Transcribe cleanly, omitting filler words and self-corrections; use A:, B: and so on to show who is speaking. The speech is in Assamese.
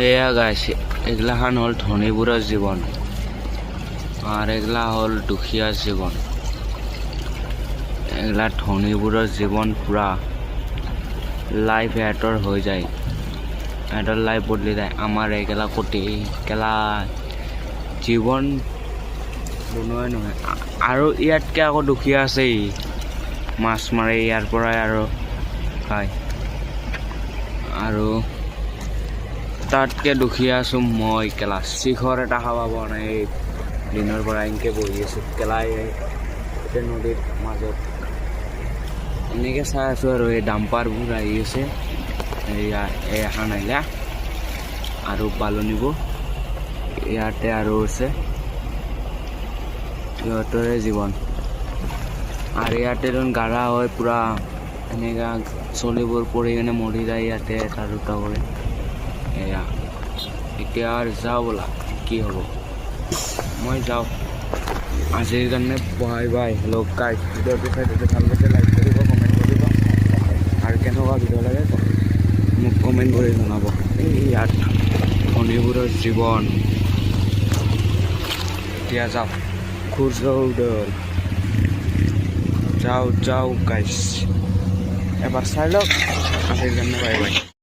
A: এয়া গাইছ এগিলাখান হ'ল ধনীবোৰৰ জীৱন আৰু এগিলা হ'ল দুখীয়া জীৱন। এগিলা ধনীবোৰৰ জীৱন পুৰা লাইফ এহঁতৰ হৈ যায়, এহঁতৰ লাইফ বদলি যায়। আমাৰ এগিলা কোটি গেলা জীৱন বনোৱাই নহয়। আৰু ইয়াতকৈ আকৌ দুখীয়া আছেই, মাছ মাৰে ইয়াৰ পৰাই আৰু খায়। আৰু তাতকৈ দুখীয়া আছোঁ মই, কেলা শিখৰ এটা খাব পৰা নাই। এই দিনৰ পৰা এনেকৈ বহি আছোঁ কেলাই গোটেই নদীৰ মাজত এনেকৈ চাই আছোঁ। আৰু এই ডাম্পাৰবোৰ আহি আছে, এই এখন আহিলা আৰু বালু নিব ইয়াতে আৰু আছে সিহঁতৰে জীৱন। আৰু ইয়াতে দেখোন গাড়া হয় পূৰা এনেকুৱা চলিবোৰ পৰি কিনে মৰি যায় ইয়াতে এটা দুটা কৰি। এয়া এতিয়া আৰু যাওঁ বোলা, কি হ'ব মই যাওঁ আজিৰ কাৰণে। Bye bye. হেল্ল' গাইজ, ভিডিঅ'টো চাই যদি ভাল পাইছে লাইক কৰিব, কমেণ্ট কৰিব আৰু কেনেকুৱা ভিডিঅ' লাগে মোক কমেণ্ট কৰি জনাব। এই ইয়াত ধনীবোৰৰ জীৱন। এতিয়া যাওঁ খুজৌডল, যাওঁ গাইজ, এবাৰ চাই লওক। আজিৰ কাৰণে বাই বাই।